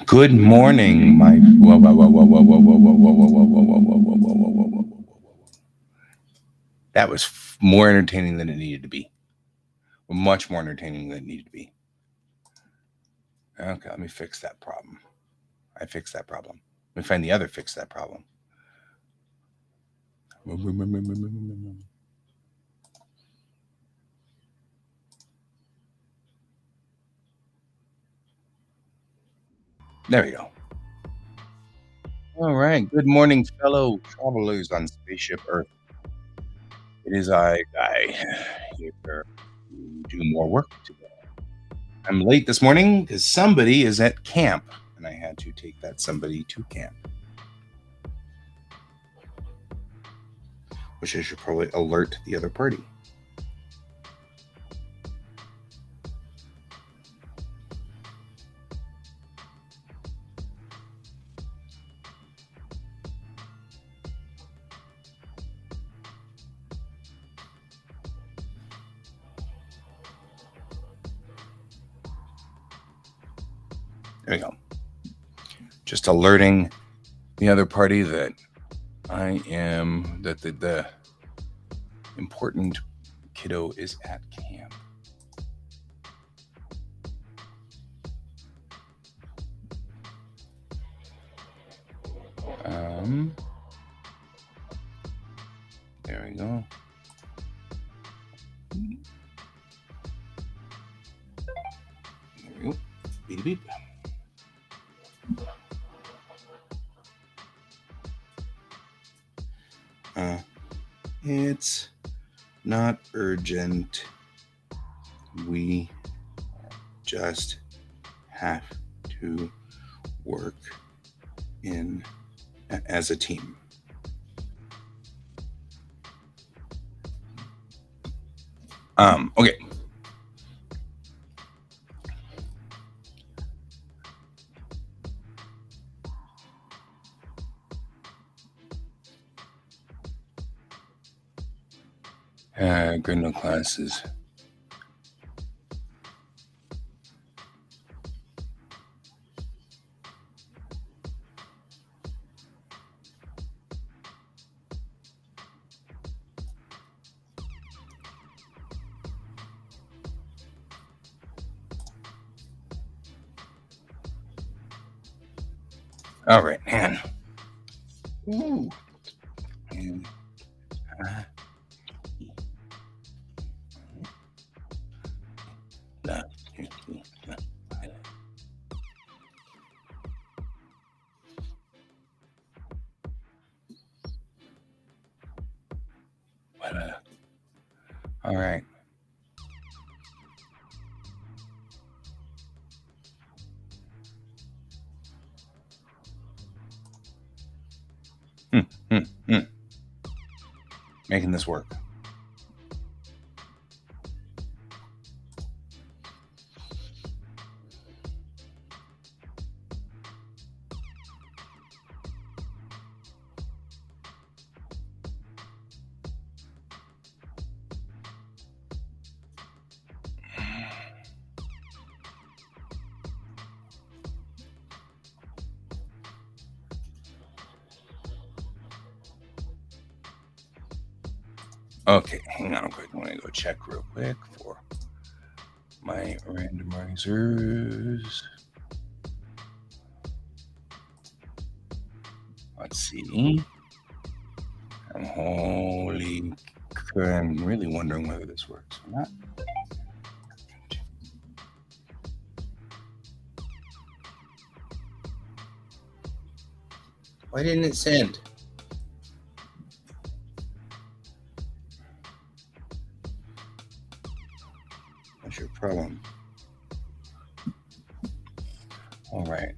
Good morning, my whoa, whoa, whoa, whoa, whoa, whoa, whoa, whoa, whoa, whoa, whoa, whoa, whoa, whoa, whoa, whoa, whoa, whoa. That was more entertaining than it needed to be. Much more entertaining than it needed to be. Okay, let me fix that problem. I fixed that problem. Let me find the other fix that problem. There we go. All right. Good morning, fellow travelers on Spaceship Earth. It is I, Guy, here to do more work today. I'm late this morning because somebody is at camp, and I had to take that somebody to camp. Which I should probably alert the other party. There we go. Just alerting the other party that I am, that the important kiddo is at camp. There we go. There we go. Beep beep. It's not urgent. We just have to work in as a team. Okay. Grindle classes. All right, man. Ooh. And, all right. Making this work. Okay, hang on. I'm going to go check real quick for my randomizers. Let's see. I'm really wondering whether this works or not. Why didn't it send? What's your problem? All right.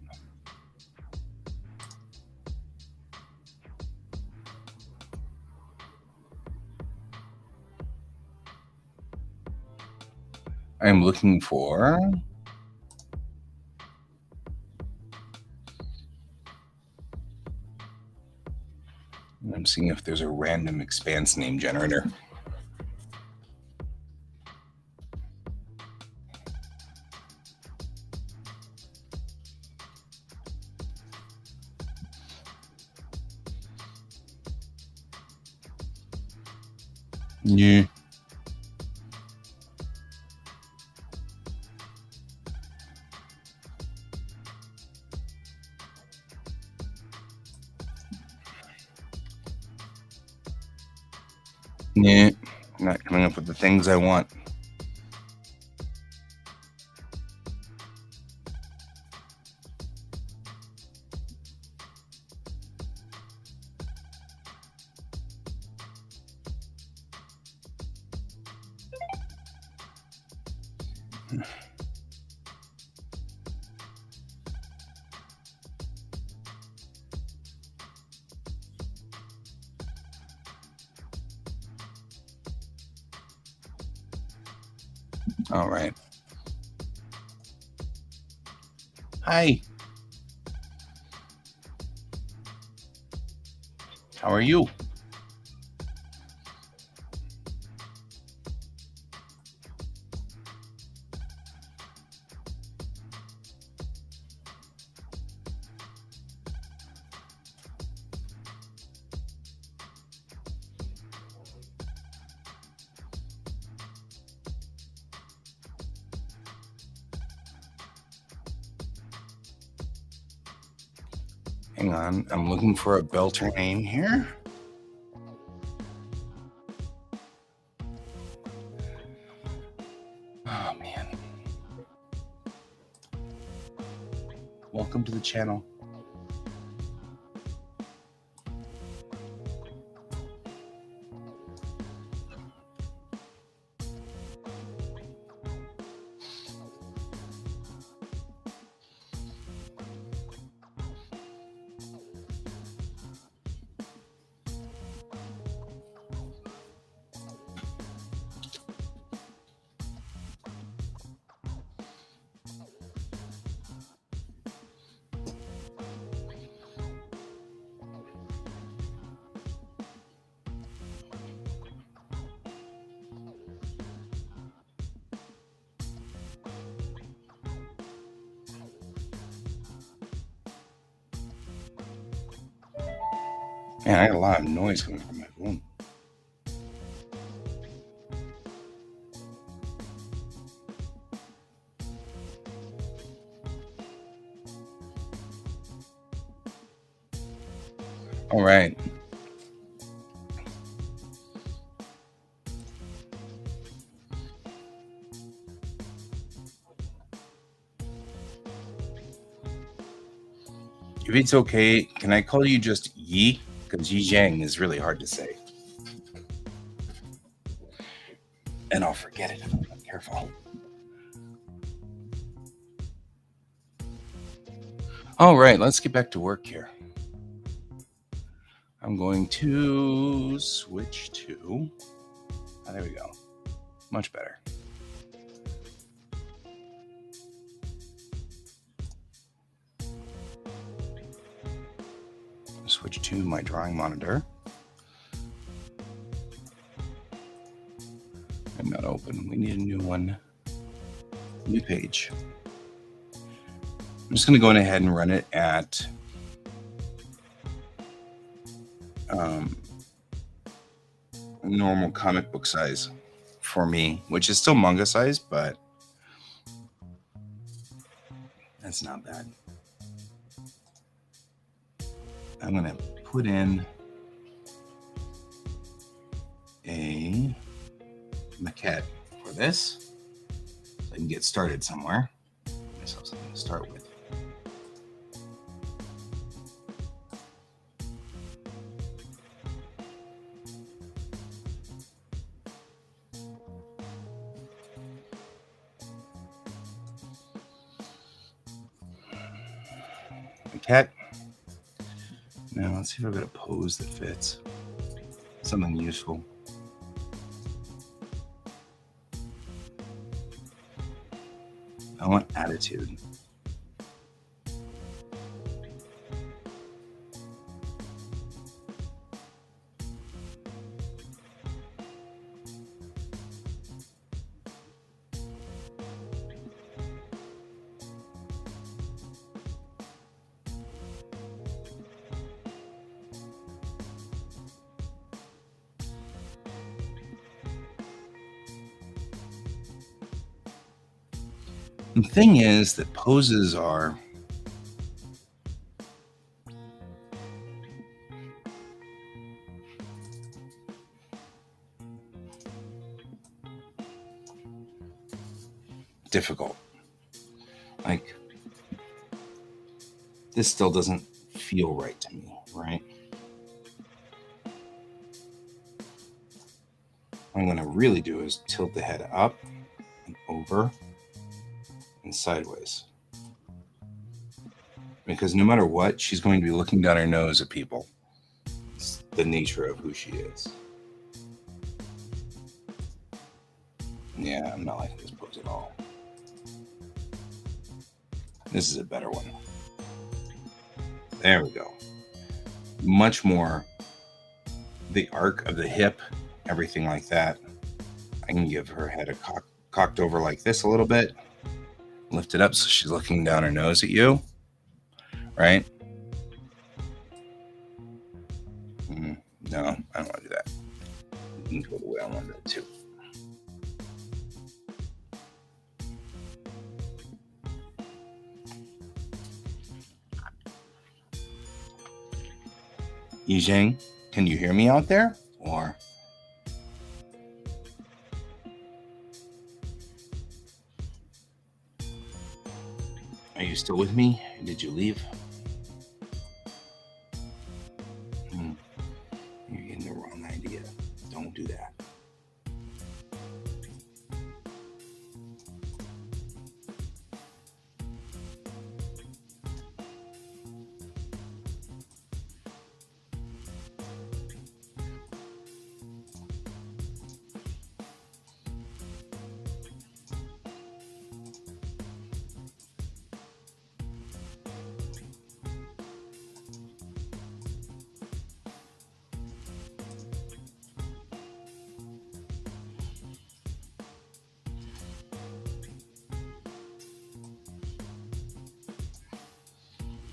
I'm looking for. I'm seeing if there's a random expanse name generator. Yeah. Yeah. Not coming up with the things I want. All right. Hi. How are you? Hang on. I'm looking for a belter name here. Oh, man. Welcome to the channel. Man, I got a lot of noise coming from my phone. All right. If it's okay, can I call you just Yi? Because Yi Zhang is really hard to say. And I'll forget it if I'm not careful. All right, let's get back to work here. I'm going to switch to. Oh, there we go. Much better. Switch to my drawing monitor. I'm not open. We need a new one. New page. I'm just going to go ahead and run it at normal comic book size for me, which is still manga size, but that's not bad. I'm going to put in a maquette for this so I can get started somewhere. Give myself something to start with. Maquette. Now let's see if I've got a pose that fits. Something useful. I want attitude. The thing is that poses are difficult. Like, this still doesn't feel right to me, right? What I'm going to really do is tilt the head up and over and sideways. Because no matter what, she's going to be looking down her nose at people. It's the nature of who she is. Yeah, I'm not liking this pose at all. This is a better one. There we go. Much more the arc of the hip, everything like that. I can give her head a cocked over like this a little bit. Lift it up so she's looking down her nose at you. Right? No, I don't want to do that. You can go the way I wanted it to. Yijing, can you hear me out there? Or are you still with me? Did you leave? You're getting the wrong idea. Don't do that.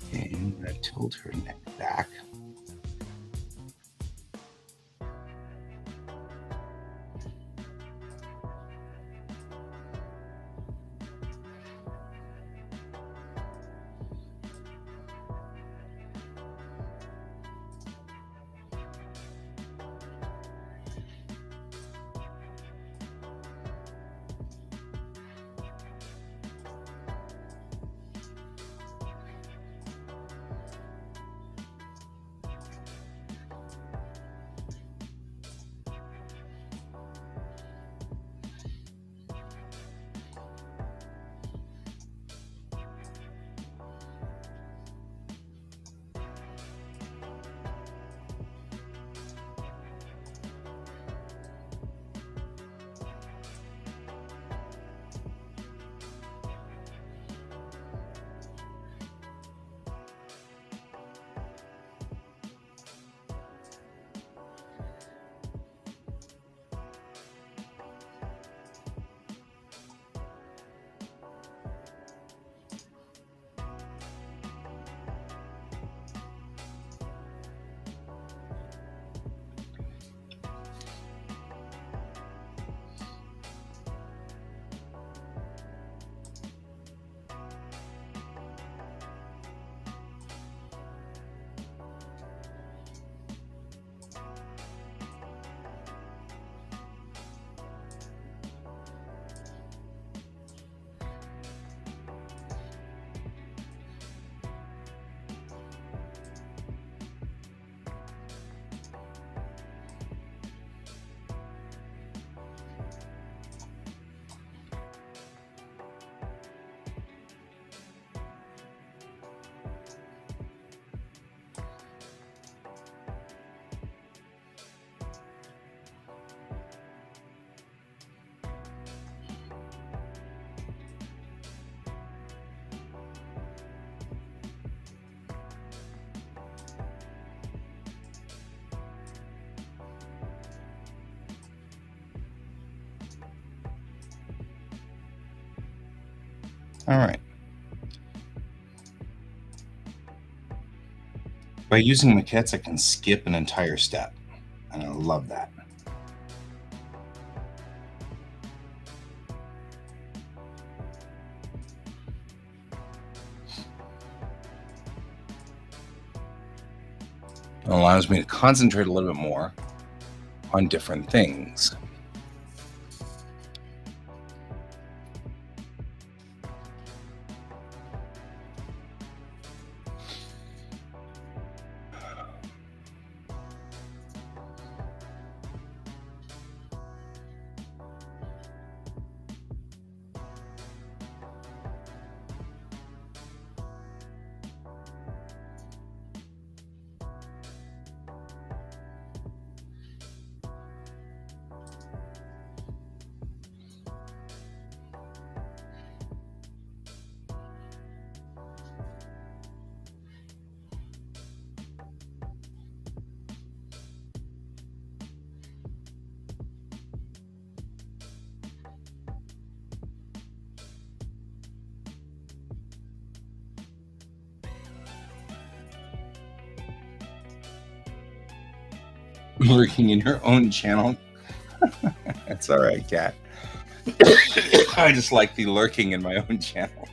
Okay, I'm going to tilt her neck back. All right. By using maquettes, I can skip an entire step, and I love that. It allows me to concentrate a little bit more on different things. Lurking in your own channel. That's all right, cat. I just like the lurking in my own channel.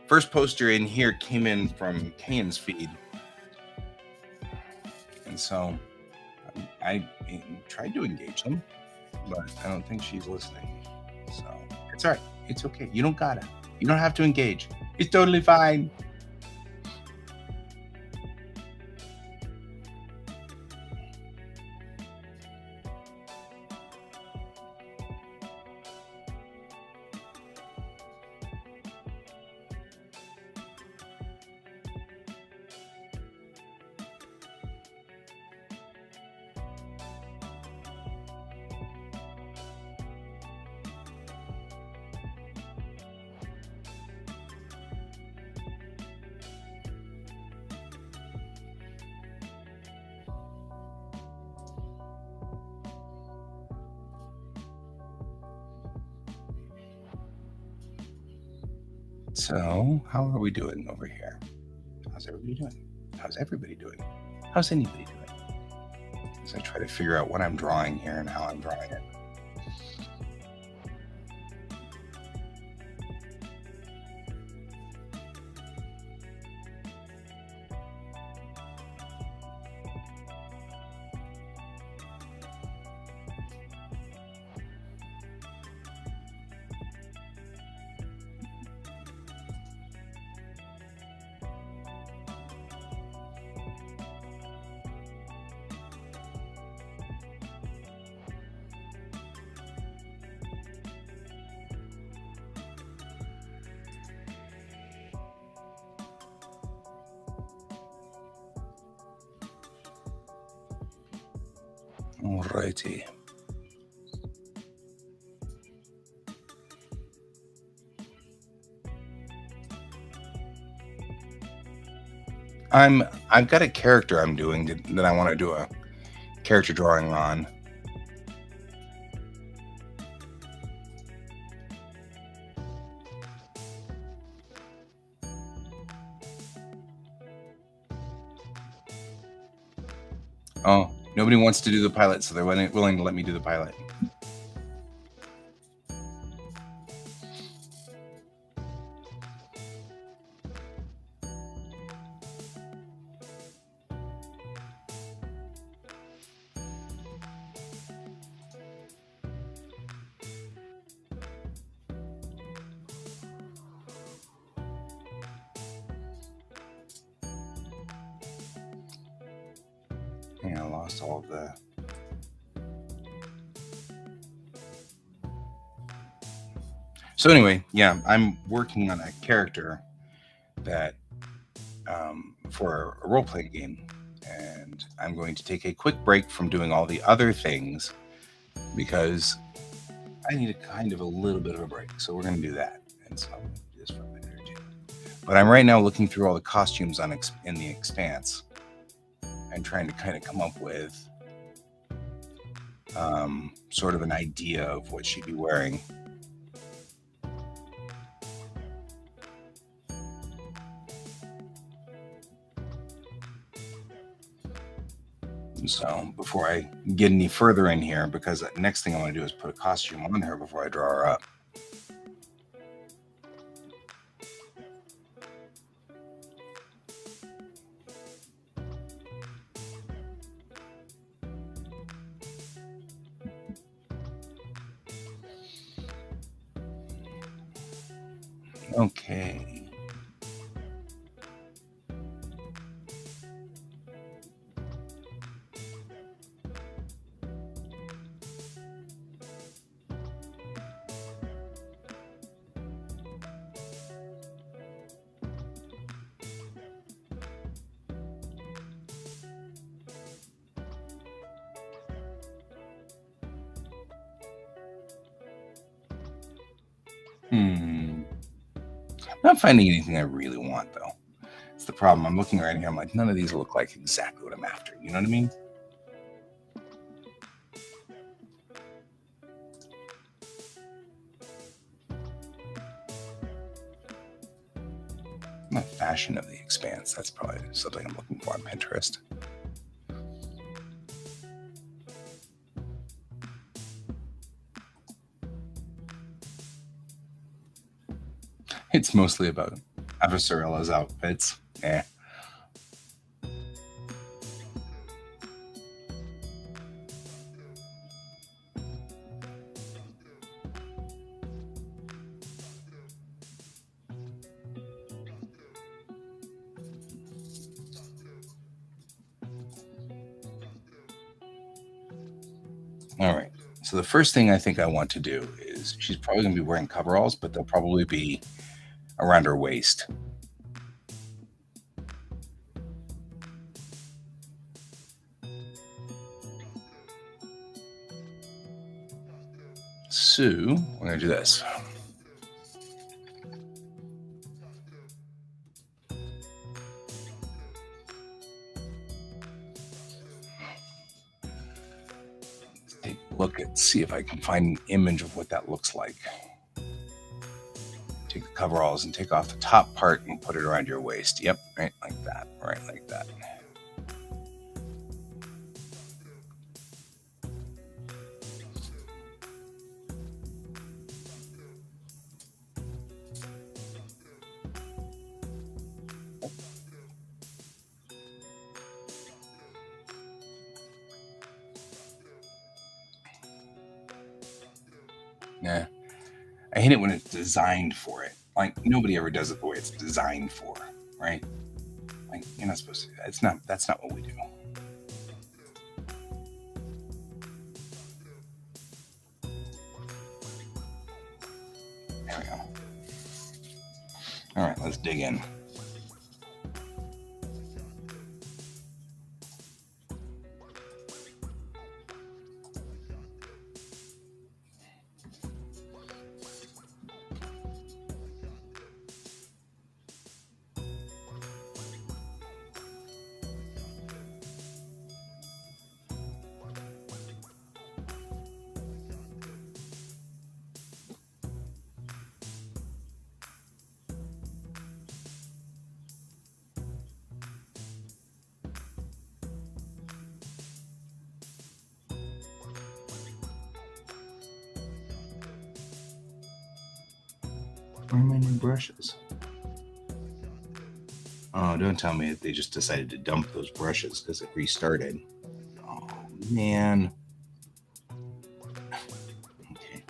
First poster in here came in from Kane's feed. And so I tried to engage them, but I don't think she's listening. So it's all right. It's okay. You don't gotta. You don't have to engage. It's totally fine. So, how are we doing over here? How's everybody doing? How's everybody doing? How's anybody doing? As I try to figure out what I'm drawing here and how I'm drawing it. Alrighty. I've got a character I'm doing that I want to do a character drawing on. Oh, nobody wants to do the pilot, so they're willing to let me do the pilot. Yeah, I lost all of the... So anyway, yeah, I'm working on a character that for a role-playing game, and I'm going to take a quick break from doing all the other things because I need a little bit of a break. So we're going to do that, and so I'll do this for a minute or two. But I'm right now looking through all the costumes in the Expanse and trying to kind of come up with sort of an idea of what she'd be wearing. So before I get any further in here, because the next thing I want to do is put a costume on her before I draw her up. Okay. Not finding anything I really want though. It's the problem. I'm looking right here. I'm like, none of these look like exactly what I'm after. You know what I mean? The fashion of the expanse. That's probably something I'm looking for on Pinterest. It's mostly about Avasarilla's outfits. Eh. All right. So the first thing I think I want to do is she's probably going to be wearing coveralls, but they'll probably be around her waist. So we're going to do this. Take a look and see if I can find an image of what that looks like. Take the coveralls and take off the top part and put it around your waist. Yep, right like that. Right like that. Yeah. I hate it when it's designed for it. Like nobody ever does it the way it's designed for, right? Like you're not supposed to. It's not. That's not what we do. There we go. All right, let's dig in. Where are my new brushes? Oh, don't tell me that they just decided to dump those brushes because it restarted. Oh, man. Okay.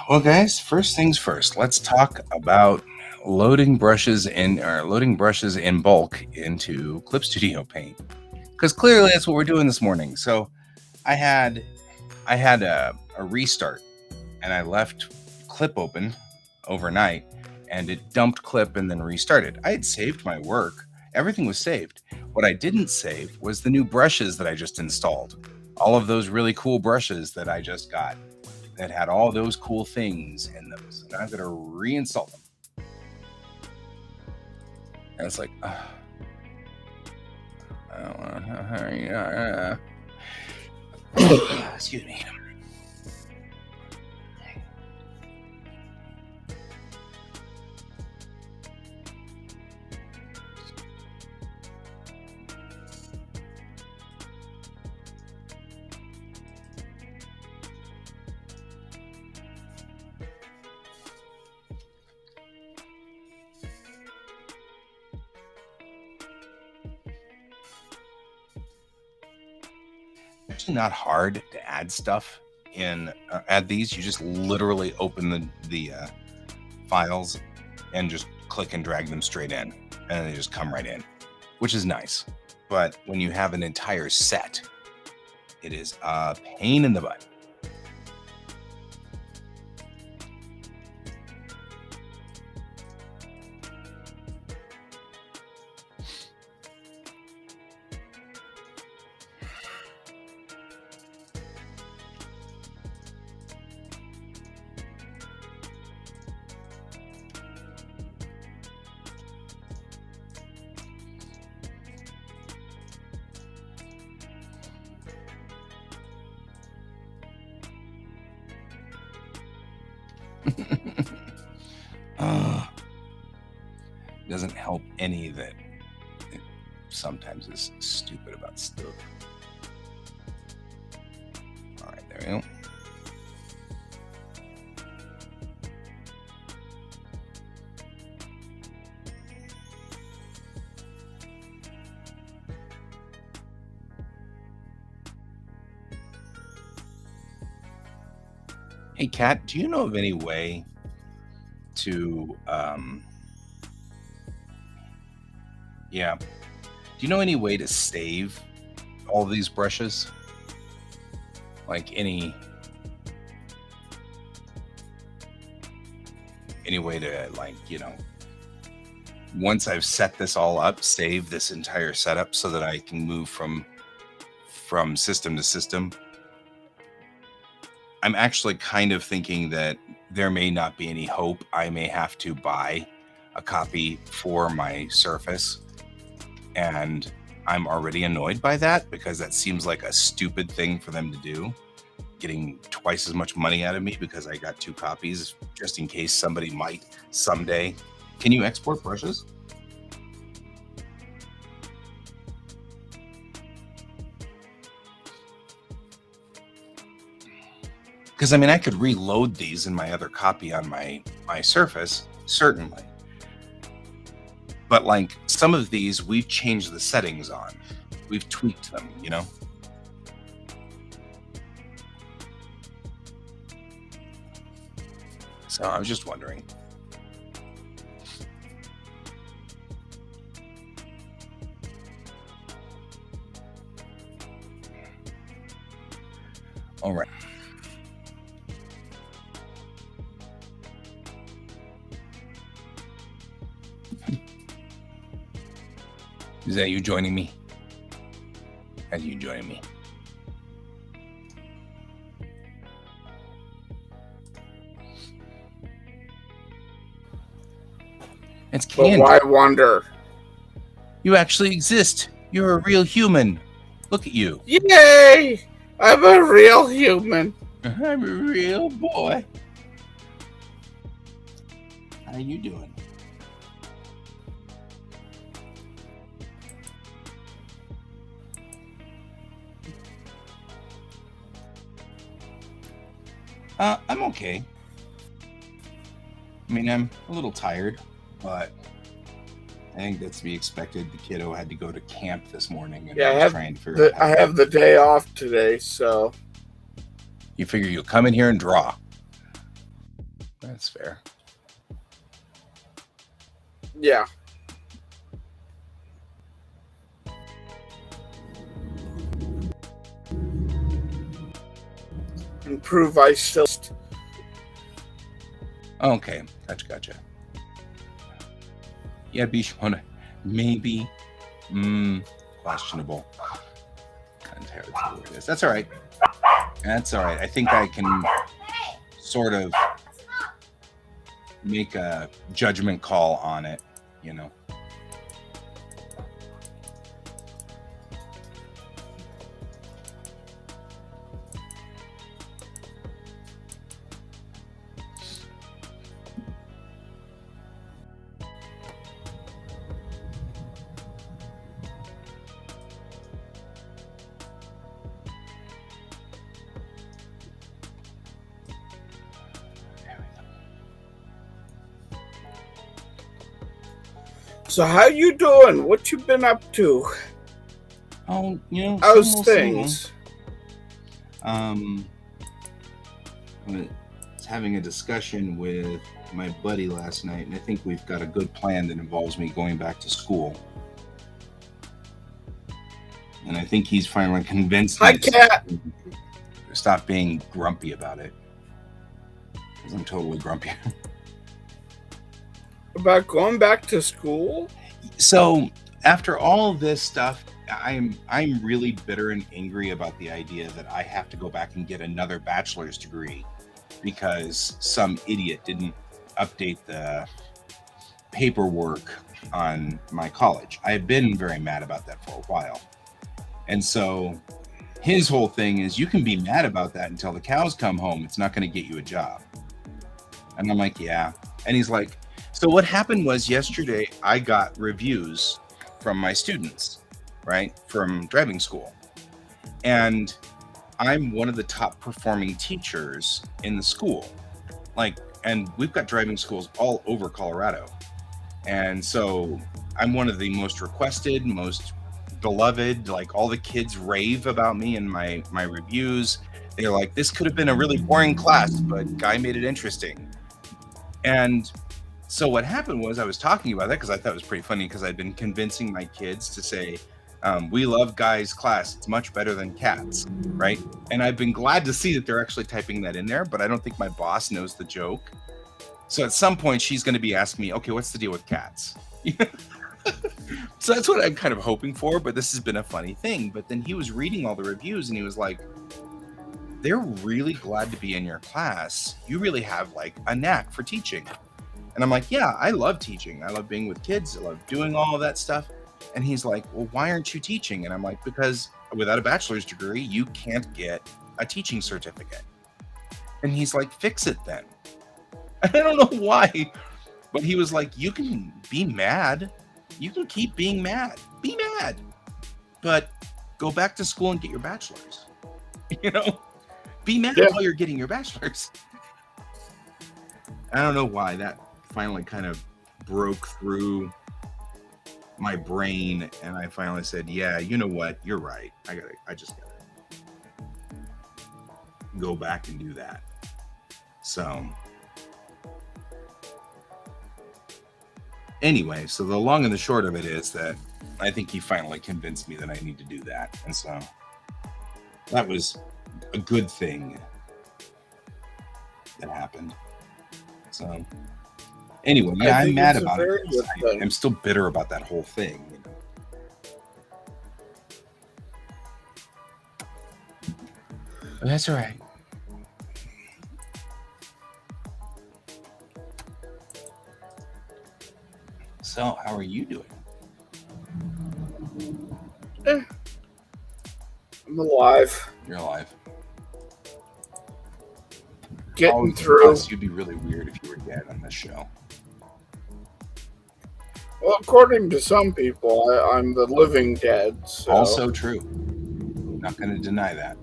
Well, guys, first things first. Let's talk about loading brushes in bulk into Clip Studio Paint because clearly that's what we're doing this morning. So I had a restart and I left Clip open overnight and it dumped Clip and then restarted. I had saved my work. Everything was saved. What I didn't save was the new brushes that I just installed. All of those really cool brushes that I just got that had all those cool things in those. And I'm going to reinstall them. And it's like, I don't want to. Excuse me. Actually not hard to add stuff in. Add these. You just literally open the files and just click and drag them straight in, and they just come right in, which is nice. But when you have an entire set, it is a pain in the butt. Doesn't help any that it sometimes is stupid about stuff. All right, there we go. Hey, Kat, do you know of any way to, yeah, do you know any way to save all these brushes? Like any way to, like, you know, once I've set this all up, save this entire setup so that I can move from system to system? I'm actually kind of thinking that there may not be any hope. I may have to buy a copy for my Surface, and I'm already annoyed by that because that seems like a stupid thing for them to do, getting twice as much money out of me because I got 2 copies just in case somebody might someday. Can you export brushes? Because I mean, I could reload these in my other copy on my Surface, certainly. But like some of these, we've changed the settings on. We've tweaked them, you know? So I was just wondering. All right. Is that you joining me? Are you joining me? It's Candy. But why wonder? You actually exist. You're a real human. Look at you. Yay! I'm a real human. I'm a real boy. How you doing? I'm okay. I mean, I'm a little tired, but I think that's to be expected. The kiddo had to go to camp this morning, and Yeah, I was trying to figure out. I have the day off today, so You figure you'll come in here and draw. That's fair. yeah. And prove I still. Okay, gotcha. Yeah, Bishwana, maybe. Questionable. That's all right. That's all right. I think I can sort of make a judgment call on it, you know. So how you doing? What you been up to? Oh, How's same old, same old. things? I was having a discussion with my buddy last night, and I think we've got a good plan that involves me going back to school. And I think he's finally convinced Hi, me to Cat. stop being grumpy about it. Because I'm totally grumpy. About going back to school? So after all this stuff, I'm really bitter and angry about the idea that I have to go back and get another bachelor's degree because some idiot didn't update the paperwork on my college. I've been very mad about that for a while. And so his whole thing is you can be mad about that until the cows come home. It's not going to get you a job. And I'm like, yeah. And he's like, so what happened was yesterday I got reviews from my students, right? From driving school. And I'm one of the top performing teachers in the school. And we've got driving schools all over Colorado. And so I'm one of the most requested, most beloved. Like all the kids rave about me and my reviews. They're like, this could have been a really boring class, but guy made it interesting. And so what happened was I was talking about that because I thought it was pretty funny because I'd been convincing my kids to say, we love Guy's class. It's much better than Cat's, right? And I've been glad to see that they're actually typing that in there, but I don't think my boss knows the joke. So at some point she's going to be asking me, okay, what's the deal with Cats? So that's what I'm kind of hoping for, but this has been a funny thing. But then he was reading all the reviews and he was like, they're really glad to be in your class. You really have like a knack for teaching. And I'm like, yeah, I love teaching. I love being with kids. I love doing all of that stuff. And he's like, well, why aren't you teaching? And I'm like, because without a bachelor's degree, you can't get a teaching certificate. And he's like, fix it then. I don't know why, but he was like, you can be mad. You can keep being mad. Be mad. But go back to school and get your bachelor's. Be mad while you're getting your bachelor's. I don't know why that finally kind of broke through my brain, and I finally said, yeah, you know what? You're right. I just gotta go back and do that. So anyway, so the long and the short of it is that I think he finally convinced me that I need to do that. And so that was a good thing that happened. So anyway, yeah, I'm mad about it. I'm still bitter about that whole thing. But that's all right. So, how are you doing? I'm alive. You're alive. Getting through. You'd be really weird if you were dead on this show. Well, according to some people, I'm the living dead. So. Also true. Not going to deny that.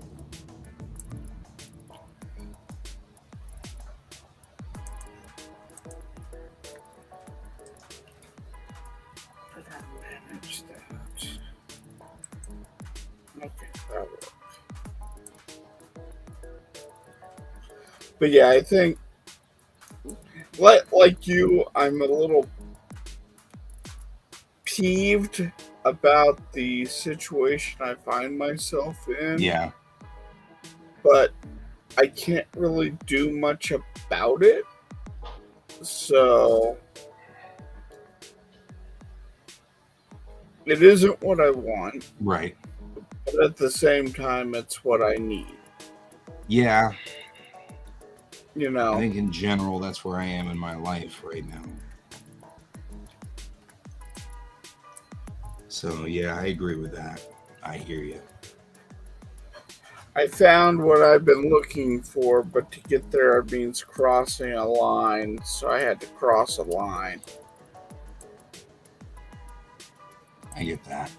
But yeah, I think, like you, I'm a little peeved about the situation I find myself in. Yeah. But I can't really do much about it. So it isn't what I want. Right. But at the same time, it's what I need. Yeah. I think in general, that's where I am in my life right now. So, yeah, I agree with that. I hear you. I found what I've been looking for, but to get there, it means crossing a line. So I had to cross a line. I get that.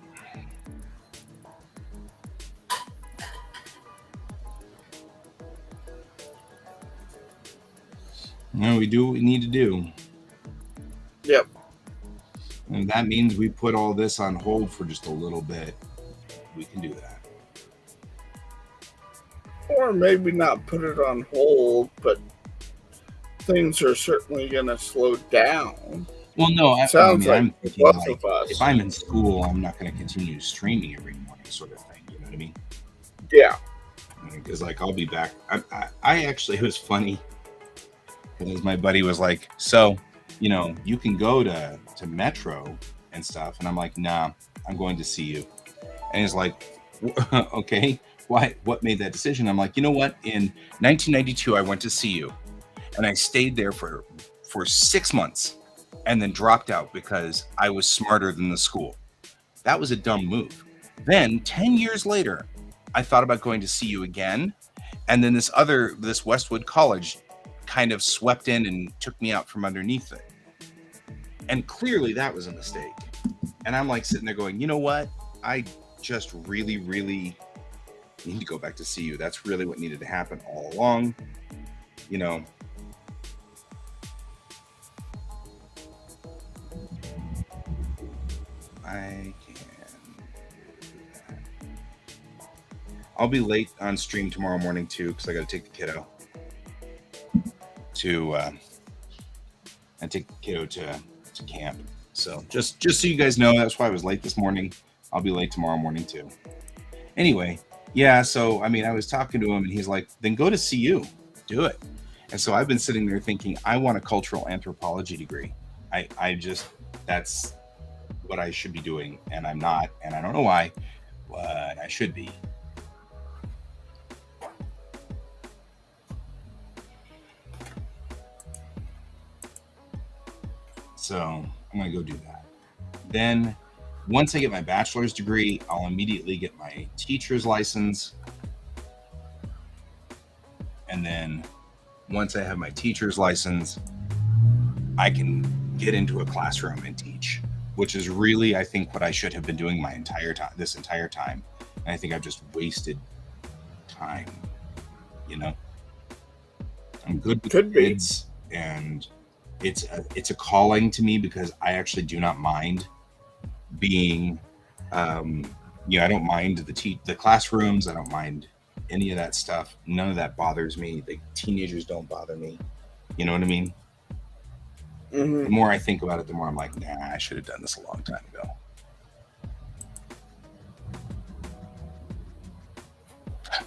No, we do what we need to do. Yep. And that means we put all this on hold for just a little bit. We can do that. Or maybe not put it on hold, but things are certainly going to slow down. Well, no, I Sounds mean, like I'm thinking both like of us. if I'm in school, I'm not going to continue streaming every morning, sort of thing. You know what I mean? Yeah. Because like I'll be back. I actually, it was funny because my buddy was like, "So, you can go to Metro and stuff," and I'm like, "Nah, I'm going to see you." And he's like, "Okay, why? What made that decision?" I'm like, "You know what? In 1992, I went to see you, and I stayed there for 6 months, and then dropped out because I was smarter than the school. That was a dumb move. Then 10 years later, I thought about going to see you again, and then this Westwood College kind of swept in and took me out from underneath it. And clearly that was a mistake. And I'm like sitting there going, you know what? I just really, really need to go back to see you. That's really what needed to happen all along. You know, I can do that. I'll be late on stream tomorrow morning too because I got to take the kiddo to camp. So just so you guys know, that's why I was late this morning. I'll be late tomorrow morning too. Anyway, yeah. So I mean, I was talking to him, and he's like, "Then go to CU, do it." And so I've been sitting there thinking, I want a cultural anthropology degree. I just that's what I should be doing, and I'm not, and I don't know why, but I should be. So I'm gonna go do that. Then once I get my bachelor's degree, I'll immediately get my teacher's license. And then once I have my teacher's license, I can get into a classroom and teach, which is really, I think, what I should have been doing this entire time. And I think I've just wasted time, you know? I'm good with Could be. kids, and it's a calling to me because I actually do not mind being, I don't mind the classrooms. I don't mind any of that stuff. None of that bothers me. The teenagers don't bother me. You know what I mean? Mm-hmm. The more I think about it, the more I'm like, nah, I should have done this a long time ago.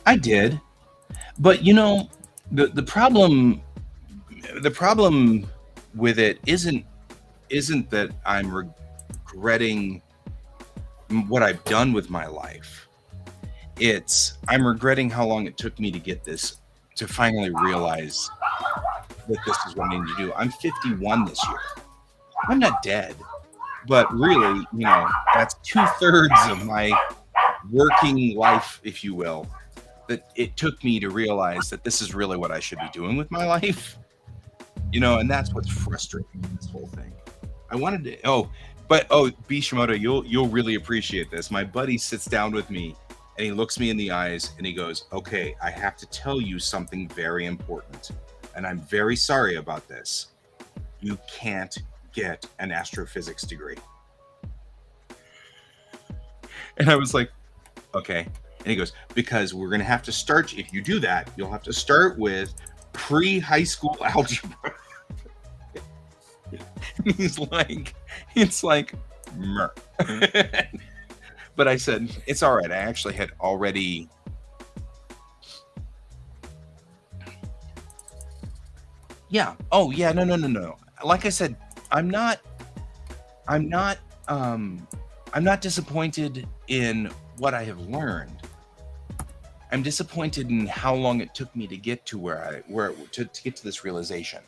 I did, but the problem with it isn't that I'm regretting what I've done with my life. I'm regretting how long it took me to get this, to finally realize that this is what I need to do. I'm 51 this year. I'm not dead, but really, that's 2/3 of my working life, if you will, that it took me to realize that this is really what I should be doing with my life. And that's what's frustrating in this whole thing. I wanted to, Bishimoto, you'll really appreciate this. My buddy sits down with me and he looks me in the eyes and he goes, "Okay, I have to tell you something very important. And I'm very sorry about this. You can't get an astrophysics degree." And I was like, "Okay." And he goes, "Because we're going to have to start, if you do that, you'll have to start with pre-high school algebra." He's like, it's like, meh. But I said, it's all right. I actually had already. Yeah. Oh, yeah. No. Like I said, I'm not disappointed in what I have learned. I'm disappointed in how long it took me to get to to get to this realization.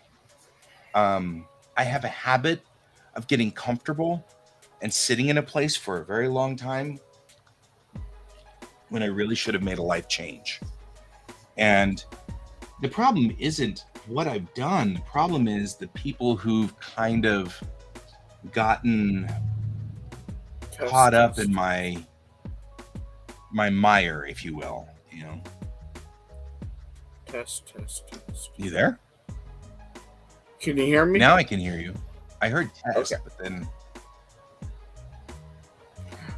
I have a habit of getting comfortable and sitting in a place for a very long time when I really should have made a life change. And the problem isn't what I've done. The problem is the people who've kind of gotten caught up in my mire, if you will. Test. You there? Can you hear me? Now I can hear you. I heard test, okay. but then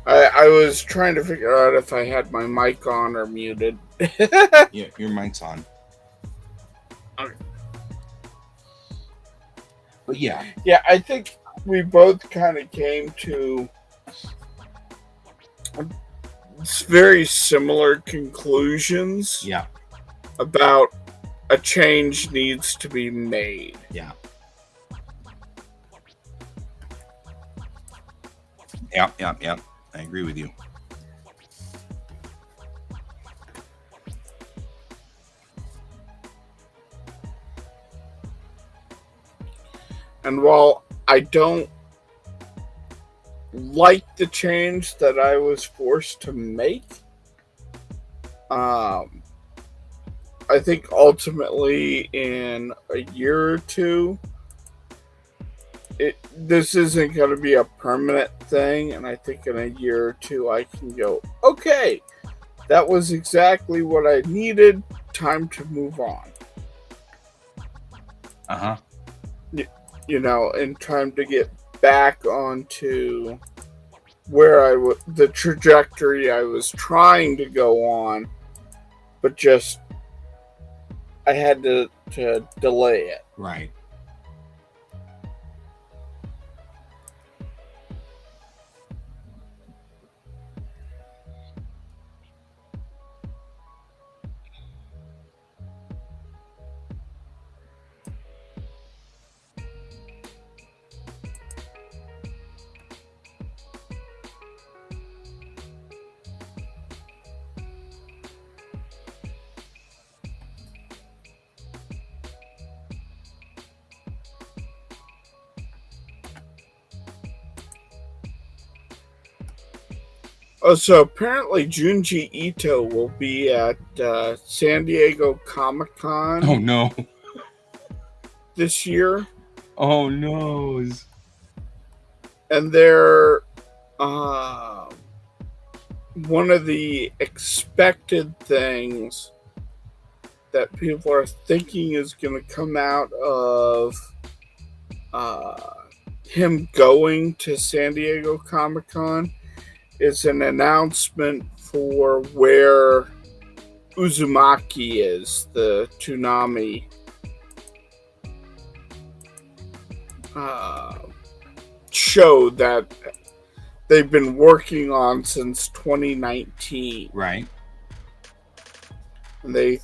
I was trying to figure out if I had my mic on or muted. Yeah, your mic's on. Okay. But yeah. Yeah, I think we both kind of came to very similar conclusions. Yeah. About a change needs to be made. Yeah. Yeah. I agree with you. And while I don't like the change that I was forced to make, I think ultimately in a year or two, this isn't going to be a permanent thing, and I think in a year or two I can go, okay, that was exactly what I needed. Time to move on. You know, in time to get back onto where the trajectory I was trying to go on, but just I had to delay it. Right. Oh, so apparently Junji Ito will be at San Diego Comic-Con. Oh no. This year. Oh no. And they're one of the expected things that people are thinking is going to come out of him going to San Diego Comic-Con is an announcement for where Uzumaki is, the Toonami show that they've been working on since 2019. Right. And they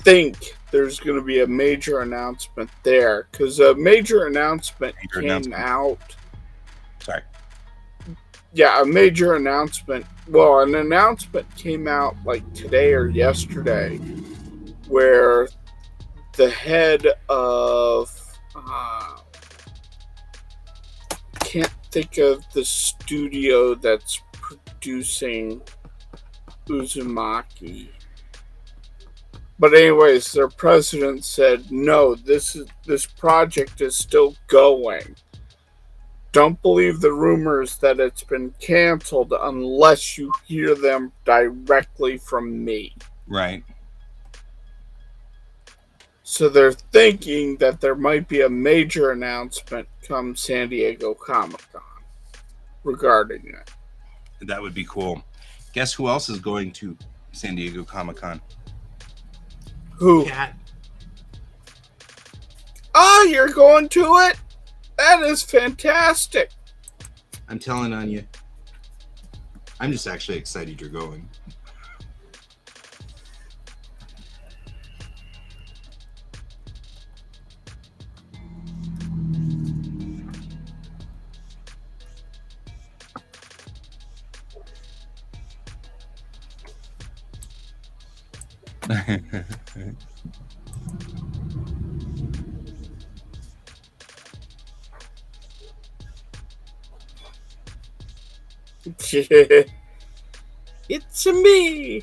think there's going to be a major announcement there, because a major announcement came out. Sorry. Yeah, a major announcement. Well, an announcement came out like today or yesterday, where the head of can't think of the studio that's producing Uzumaki. But anyways, their president said, "No, this project is still going. Don't believe the rumors that it's been canceled unless you hear them directly from me." Right. So they're thinking that there might be a major announcement come San Diego Comic-Con regarding it. That would be cool. Guess who else is going to San Diego Comic-Con? Who? Cat. Oh, you're going to it? That is fantastic. I'm telling on you. I'm just actually excited you're going. It's me.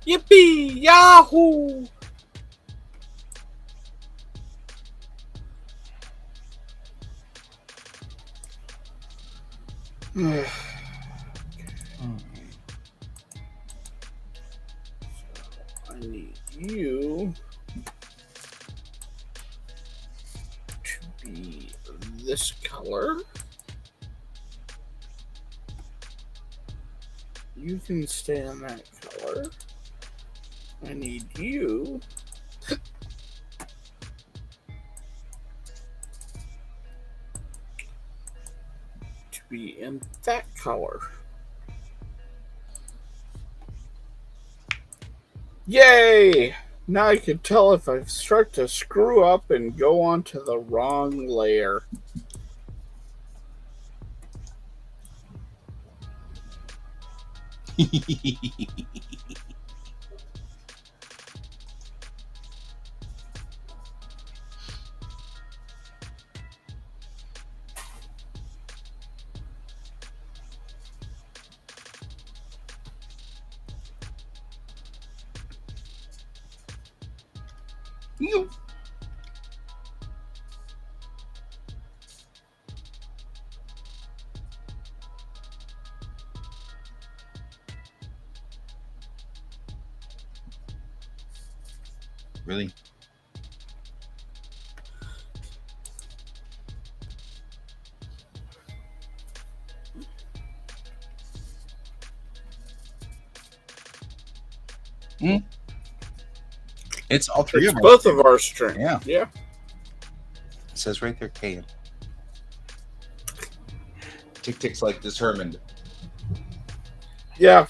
Yippee! Yahoo! Okay. So I need you to be this color. You can stay in that color. I need you to be in that color. Yay! Now I can tell if I start to screw up and go onto the wrong layer. Really? Mm. It's all three It's of our both strengths. of our strengths. Yeah. Yeah. It says right there, K. Tick Tick's like determined. Yeah.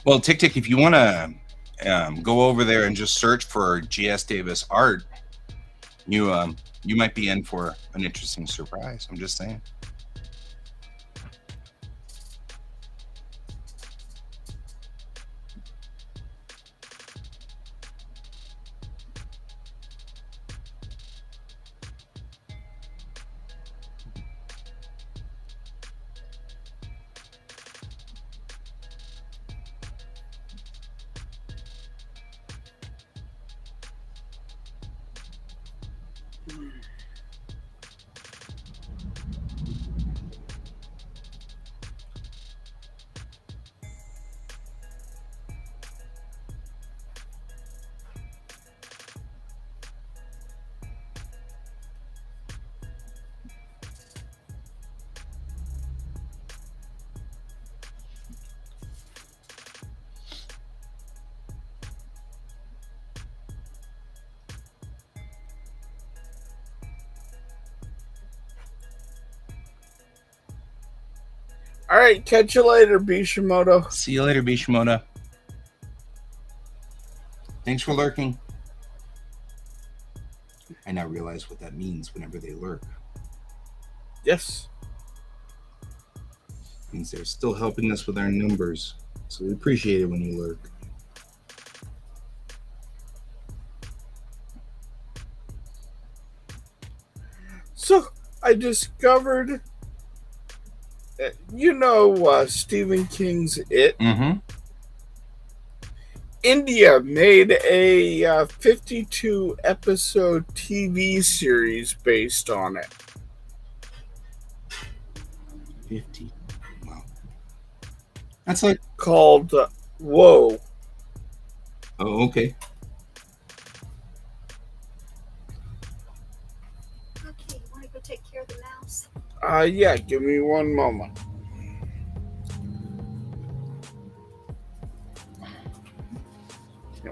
Well, Tick Tick, if you want to go over there and just search for GS Davis art, you might be in for an interesting surprise. I'm just saying. All right. Catch you later, Bishimoto. See you later, Bishimoto. Thanks for lurking. I now realize what that means whenever they lurk. Yes. It means they're still helping us with our numbers. So we appreciate it when you lurk. So I discovered, Stephen King's It. Mm-hmm. India made a 52 episode TV series based on it. 50. Wow. That's like. Called Whoa. Oh, okay. Okay, you want to go take care of the mouse? Yeah, give me one moment.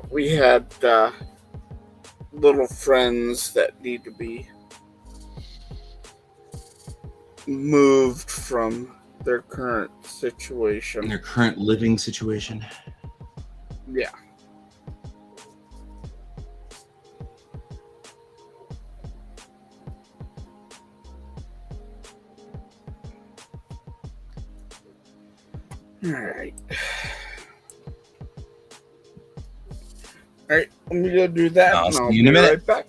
We had little friends that need to be moved from their current In situation. their current living situation. Yeah. All right. All right, let me go do that, I'll and see I'll you in a be minute. right back.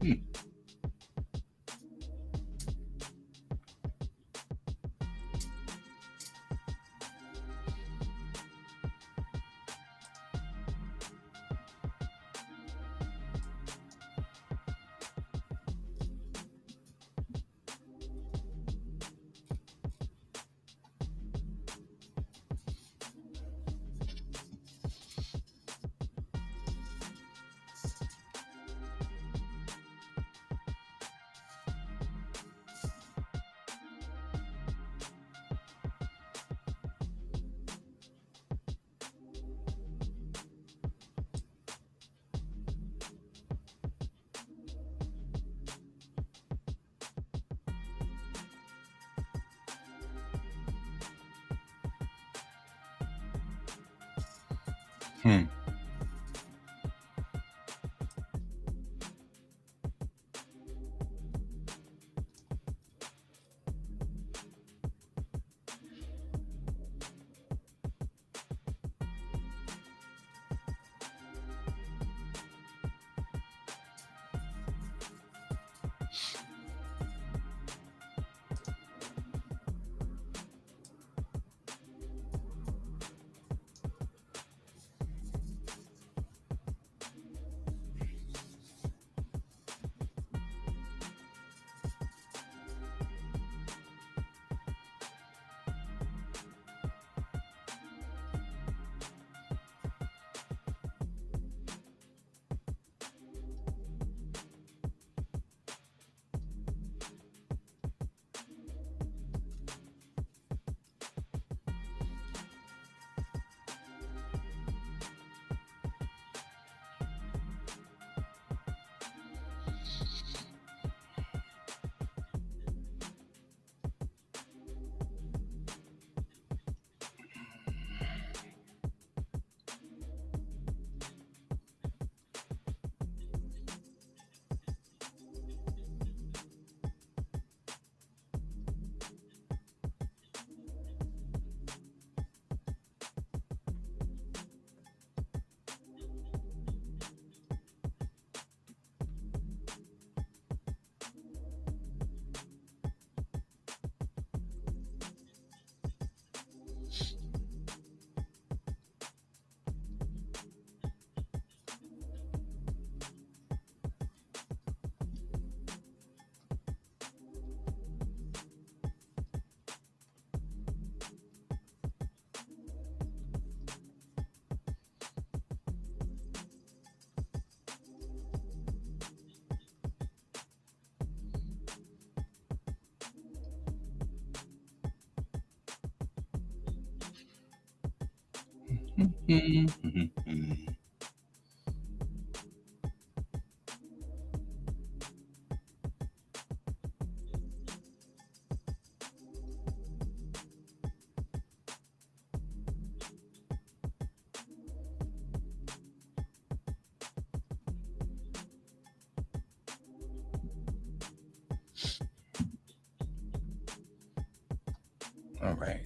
Hmm. Hmm. All right.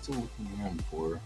still looking around for.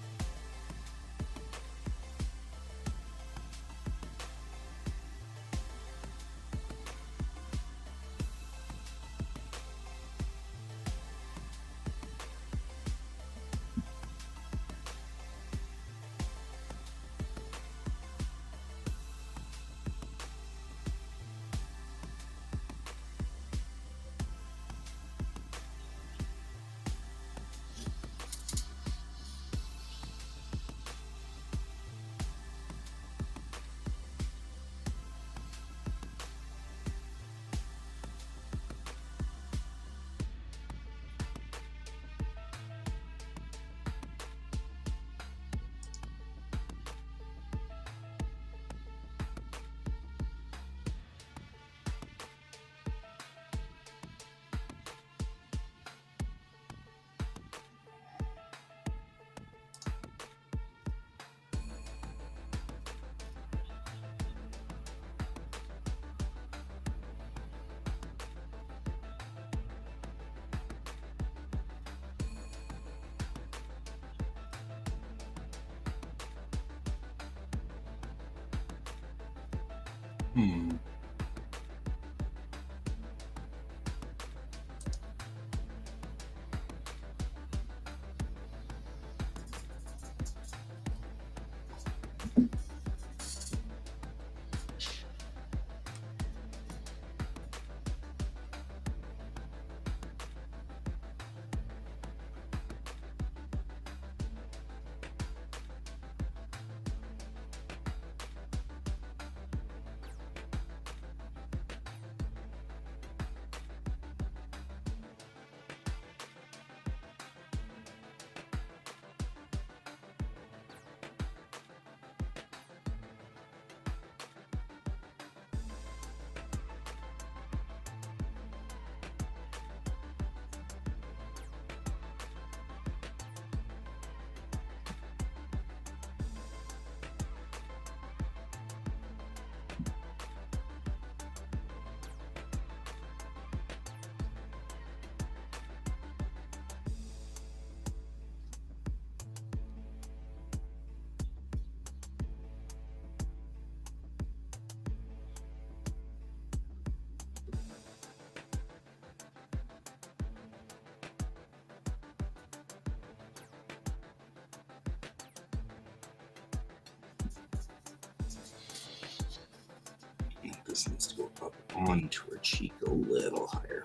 Hmm. This needs to go up onto her cheek a little higher.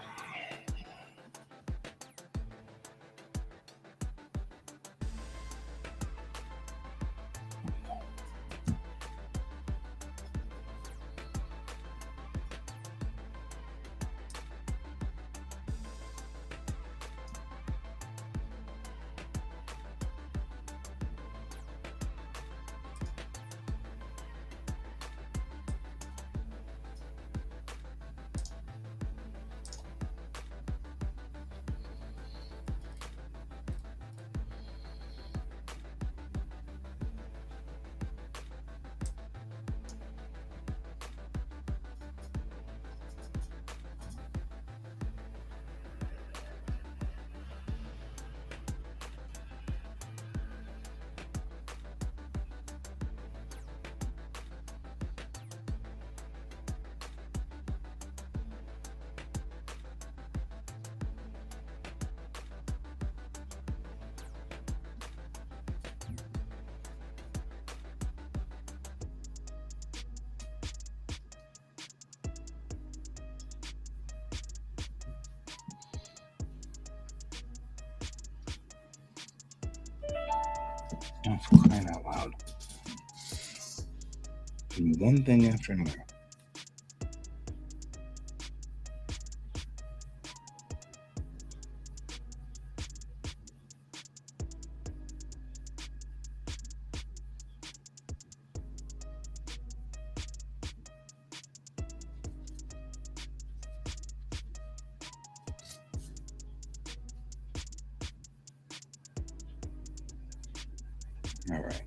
Oh, for crying out loud. And one thing after another. All right.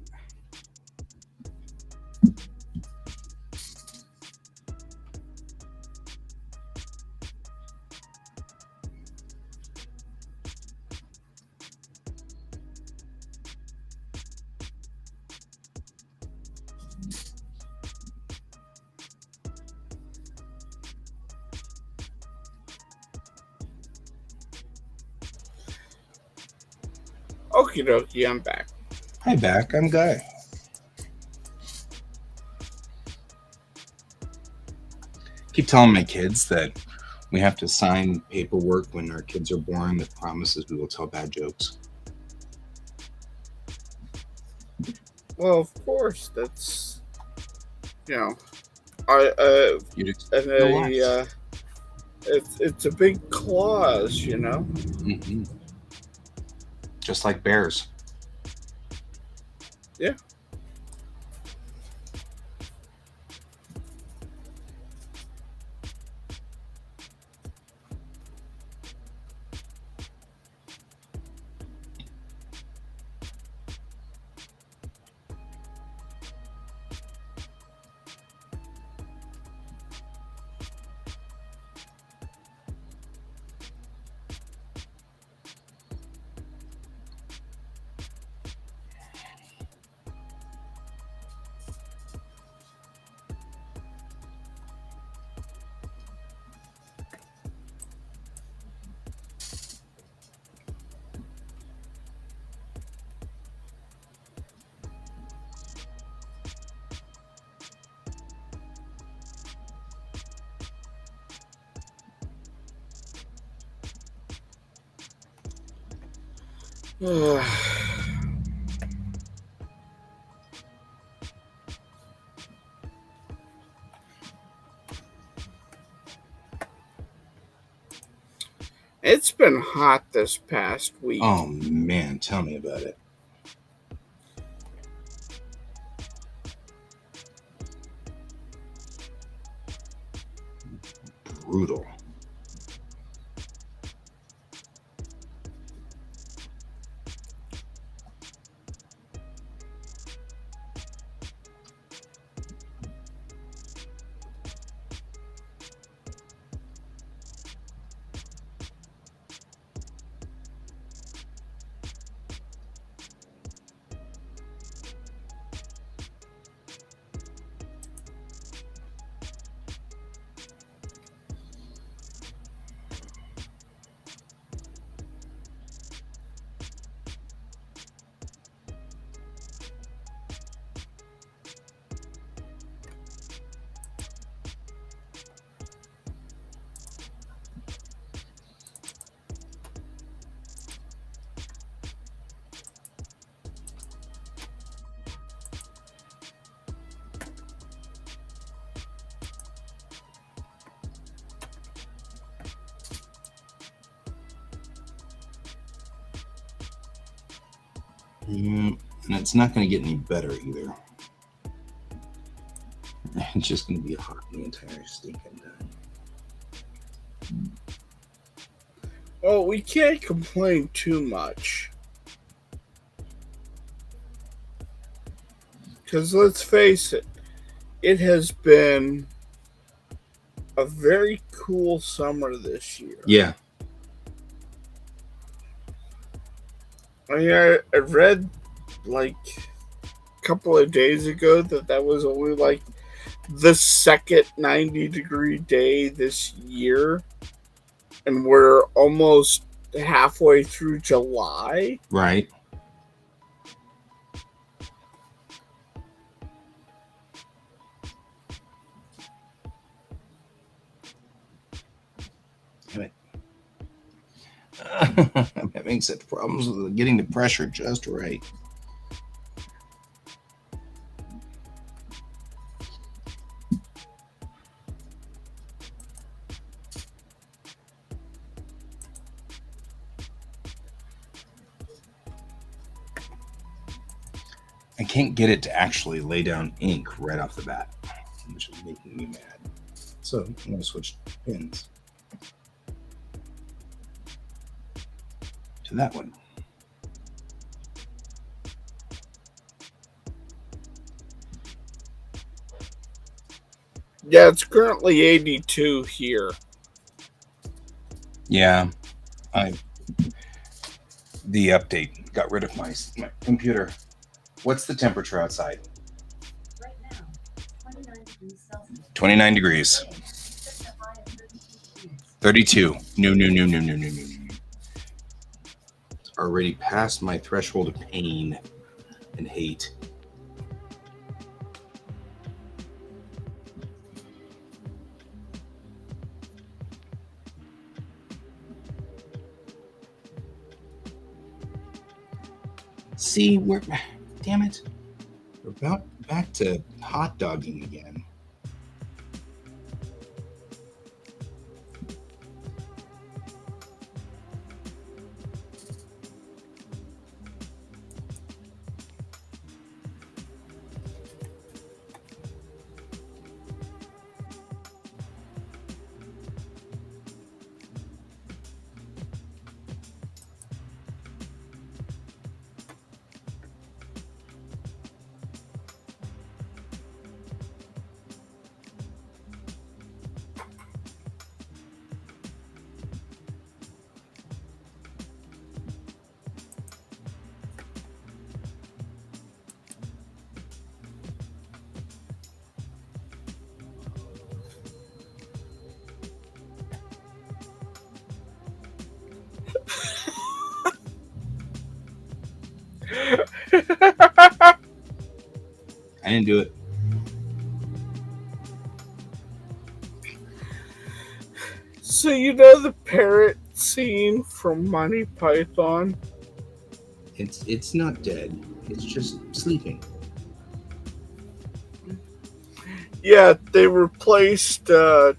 Okie dokie, I'm back. Hi, back. I'm Guy. Keep telling my kids that we have to sign paperwork when our kids are born that promises we will tell bad jokes. Well, of course, that's, you know, I You'd expect and no less. it's a big clause, you know. Mm-hmm. Just like bears. Yeah. It's been hot this past week. Oh, man. Tell me about it. Brutal. And it's not going to get any better either. It's just going to be hot the entire stinking time. Well, we can't complain too much. Because let's face it, it has been a very cool summer this year. Yeah. I read like a couple of days ago that was only like the second 90-degree day this year. And we're almost halfway through July. Right. I'm having such problems with getting the pressure just right. I can't get it to actually lay down ink right off the bat, which is making me mad. So I'm going to switch pins to that one. Yeah, it's currently 82 here. Yeah, the update got rid of my computer. What's the temperature outside? Right now, 29 degrees Celsius. 29 degrees. 32. No. It's already past my threshold of pain and hate. See, damn it. We're back to hot dogging again. I didn't do it. So you know the parrot scene from Monty Python? It's not dead. It's just sleeping. Yeah, they replaced The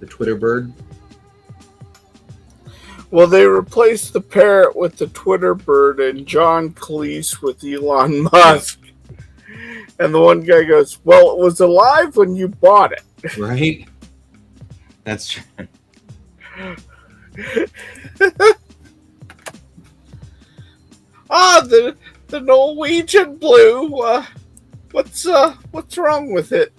Twitter bird. well, they replaced the parrot with the Twitter bird and John Cleese with Elon Musk. And the one guy goes, "Well, it was alive when you bought it." Right? That's true. The Norwegian blue. What's wrong with it?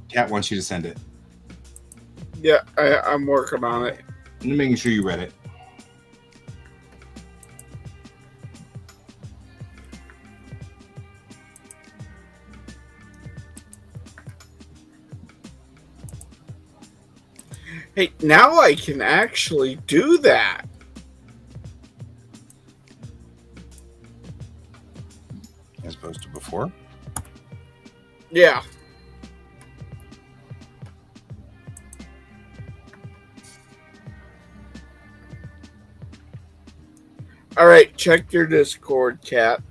Cat wants you to send it. Yeah, I'm working on it. I'm making sure you read it. Hey, now I can actually do that. As opposed to before? Yeah. All right, check your Discord, Cat.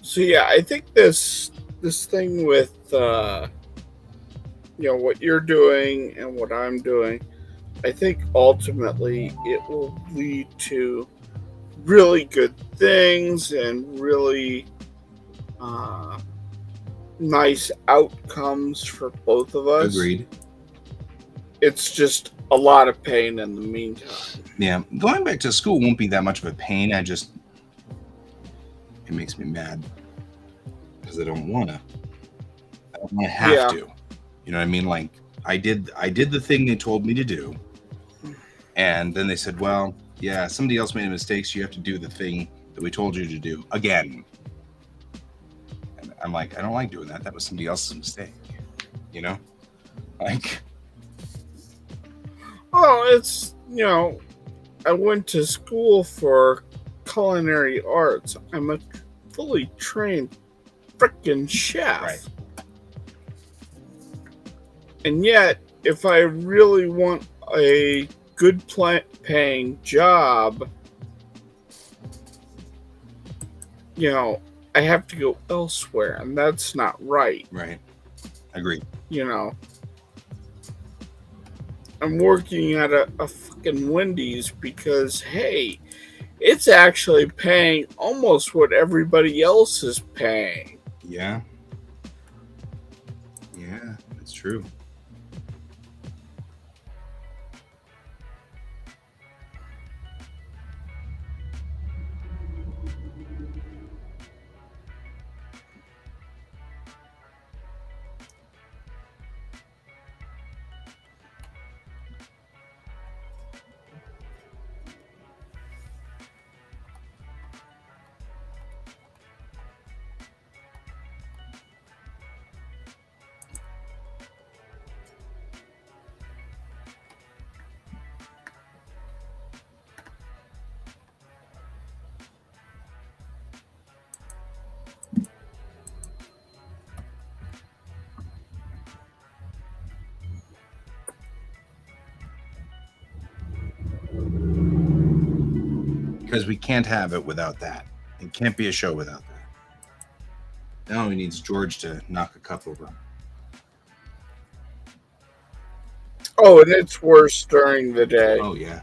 So yeah, I think this thing with what you're doing and what I'm doing, I think ultimately it will lead to really good things and really nice outcomes for both of us. Agreed. it's just a lot of pain in the meantime. Yeah, going back to school won't be that much of a pain. It makes me mad because I don't want to. I don't want to have Yeah. to. You know what I mean? Like I did the thing they told me to do, and then they said, "Well, yeah, somebody else made a mistake, so you have to do the thing that we told you to do again." And I'm like, I don't like doing that. That was somebody else's mistake. You know, like. Oh, it's, I went to school for culinary arts. I'm a fully trained frickin' chef. Right. And yet, if I really want a good paying job, I have to go elsewhere, and that's not right. Right. Agreed. I'm working at a fucking Wendy's because, hey, it's actually paying almost what everybody else is paying. Yeah. Yeah, that's true. Because we can't have it without that. It can't be a show without that. Now he needs George to knock a cup over. Oh, and it's worse during the day. Oh, yeah.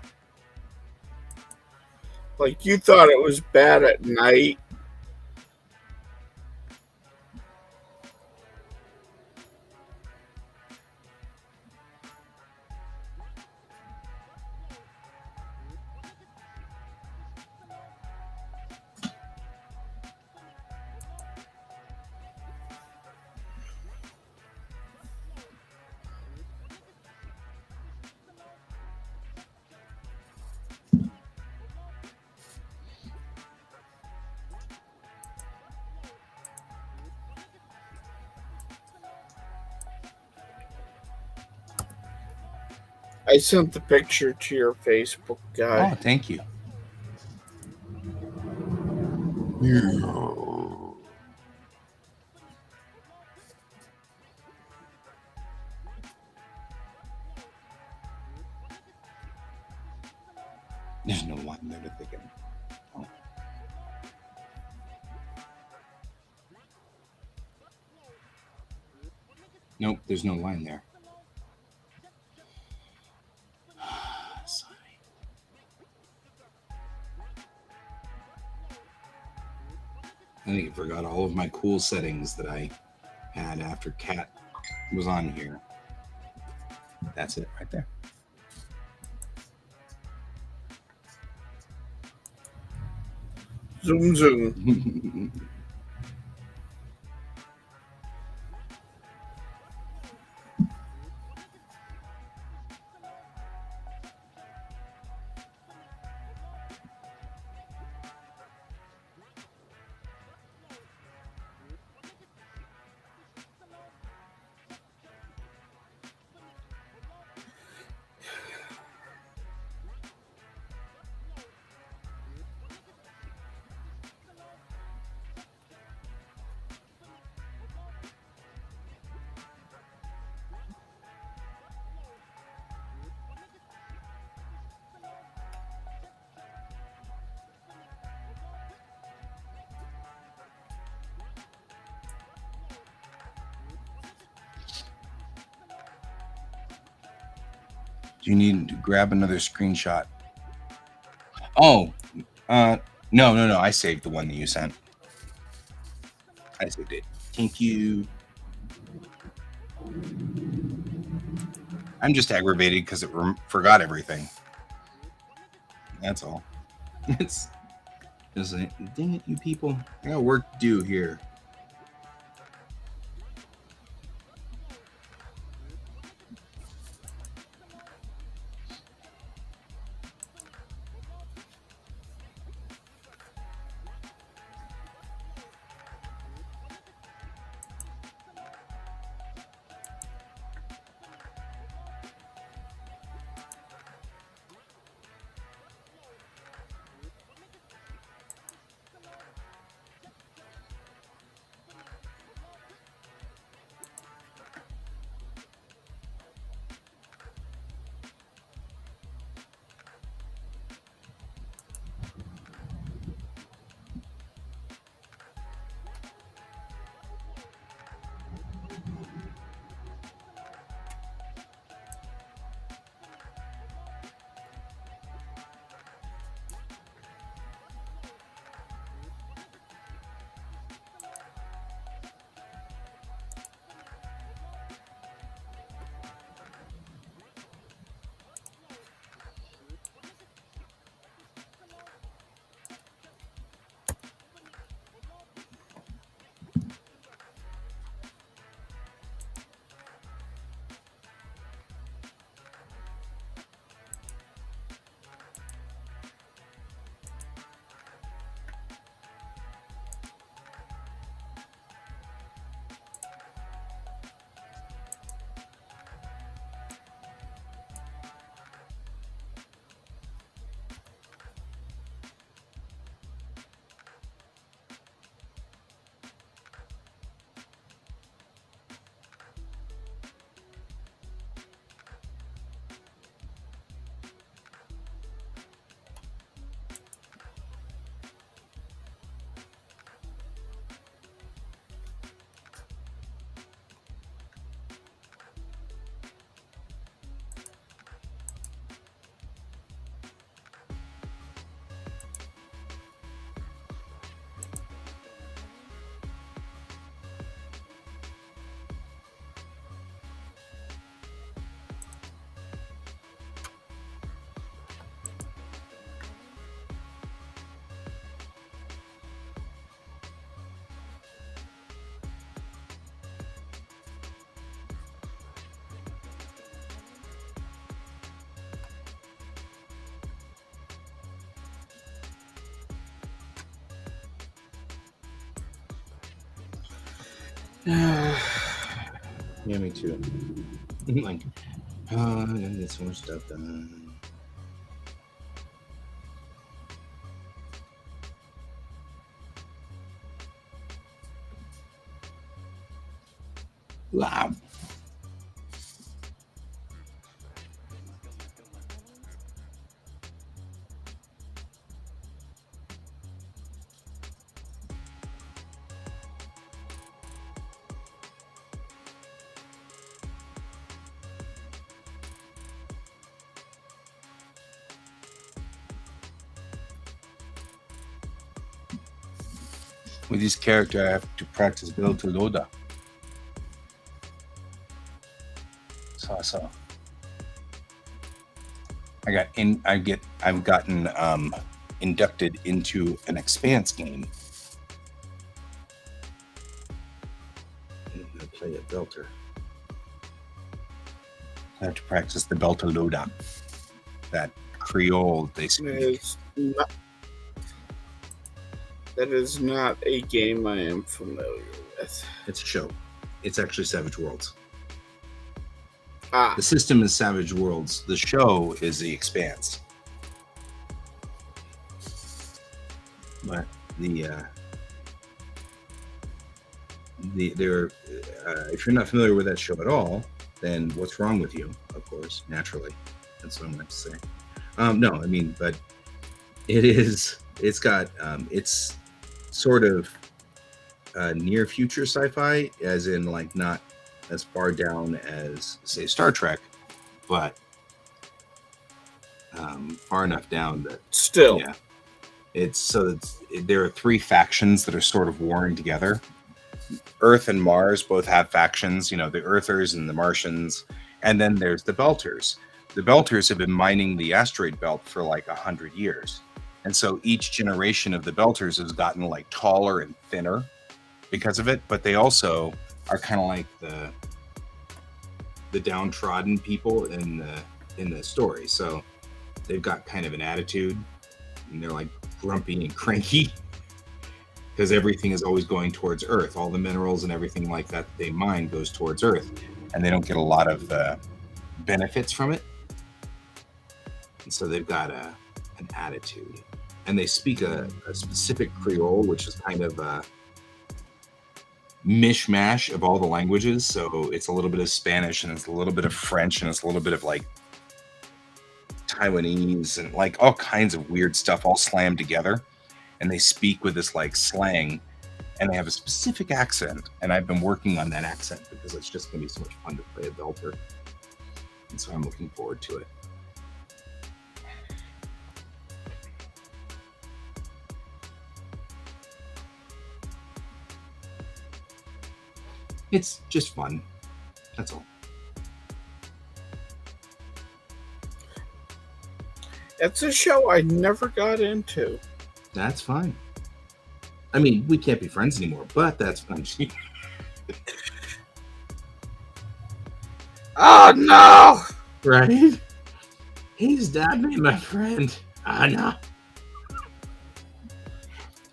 Like, you thought it was bad at night. I sent the picture to your Facebook guy. Oh, thank you. There's no line there to thicken. Oh. Nope, there's no line there. I think I forgot all of my cool settings that I had after Cat was on here. That's it right there. Zoom, zoom. Do you need to grab another screenshot? Oh, no. I saved the one that you sent. I saved it. Thank you. I'm just aggravated because it forgot everything. That's all. It's like, dang it, you people! I got work to do here. Yeah, me too. Like, I gotta get so much stuff done. Loud. With this character, I have to practice build to Loda. So. I've gotten inducted into an Expanse game. I'm gonna play a belter. I have to practice the belter Loda. That Creole they speak. That is not a game I am familiar with. It's a show. It's actually Savage Worlds. Ah. The system is Savage Worlds. The show is The Expanse. But if you're not familiar with that show at all, then what's wrong with you? Of course, naturally, that's what I'm going to say. No, I mean, but it's got it's sort of near future sci-fi, as in like not as far down as say Star Trek, but far enough down that still, yeah, there are three factions that are sort of warring together. Earth and Mars both have factions, you know, the Earthers and the Martians, And then there's the Belters. The Belters have been mining the asteroid belt for like 100 years. And so each generation of the Belters has gotten like taller and thinner because of it. But they also are kind of like the downtrodden people in the story. So they've got kind of an attitude, and they're like grumpy and cranky because everything is always going towards Earth. All the minerals and everything like that they mine goes towards Earth, and they don't get a lot of benefits from it. And so they've got an attitude, and they speak a specific Creole, which is kind of a mishmash of all the languages. So it's a little bit of Spanish, and it's a little bit of French, and it's a little bit of like Taiwanese, and like all kinds of weird stuff all slammed together. And they speak with this like slang, and they have a specific accent. And I've been working on that accent because it's just going to be so much fun to play a Belter. And so I'm looking forward to it. It's just fun. That's all. It's a show I never got into. That's fine. I mean, we can't be friends anymore, but that's fine. Oh no! Right? He's dad me, my friend. I know.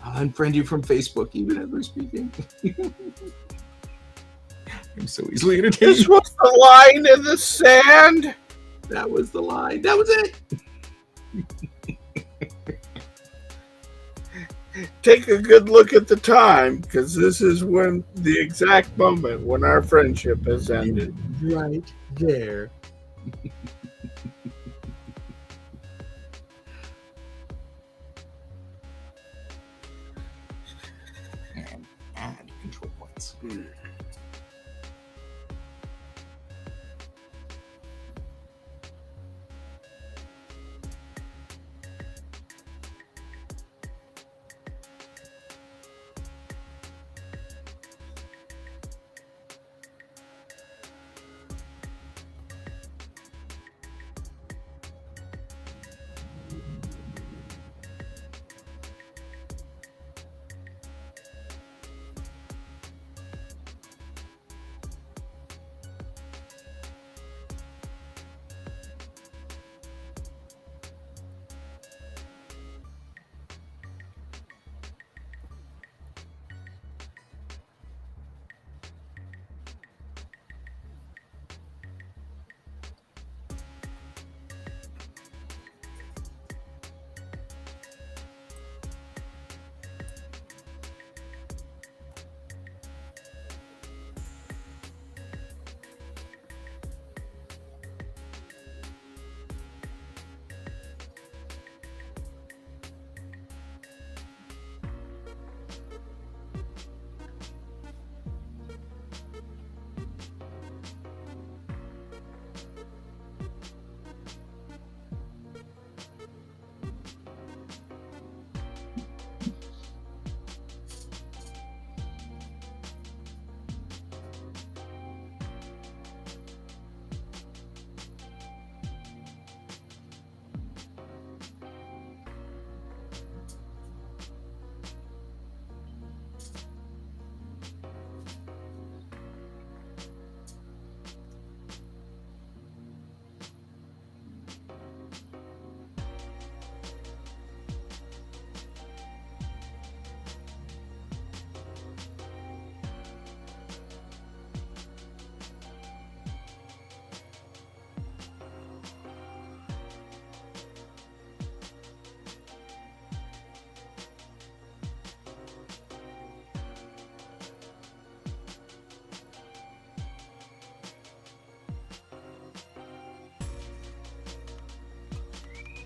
I'll unfriend you from Facebook even as we're speaking. I'm so easily entertained. This was the line in the sand. That was the line. That was it. Take a good look at the time, because this is when the exact moment when our friendship has ended. Right there. And add control points.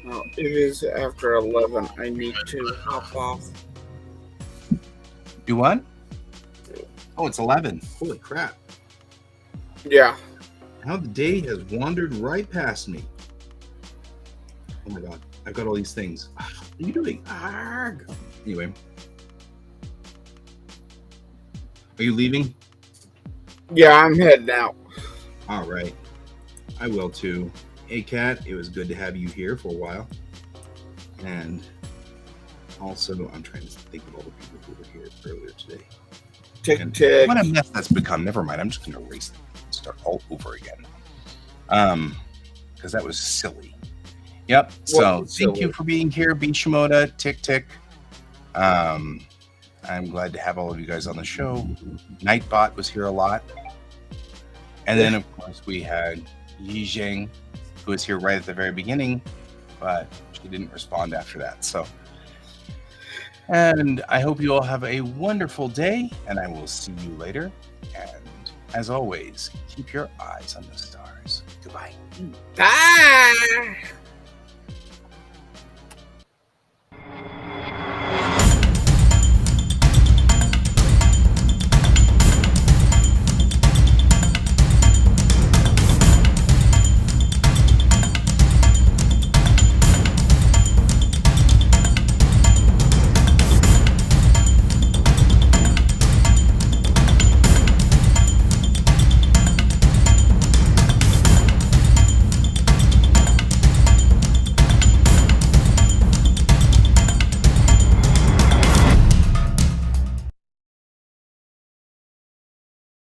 Well, it is after 11. I need to hop off. Do what? Oh, it's 11. Holy crap. Yeah. How the day has wandered right past me. Oh my god. I've got all these things. What are you doing? Arrgh. Anyway. Are you leaving? Yeah, I'm heading out. All right. I will too. Hey, Kat, it was good to have you here for a while. And also, I'm trying to think of all the people who were here earlier today. Tick And tick. what a mess that's become. Never mind. I'm just going to erase and start all over again. Because that was silly. Yep. So thank you for being here, B. Shimoda, Tick Tick. I'm glad to have all of you guys on the show. Nightbot was here a lot. And then, of course, we had Yi Zheng, who was here right at the very beginning, but she didn't respond after that. So, and I hope you all have a wonderful day, and I will see you later. And as always, keep your eyes on the stars. Goodbye. Bye.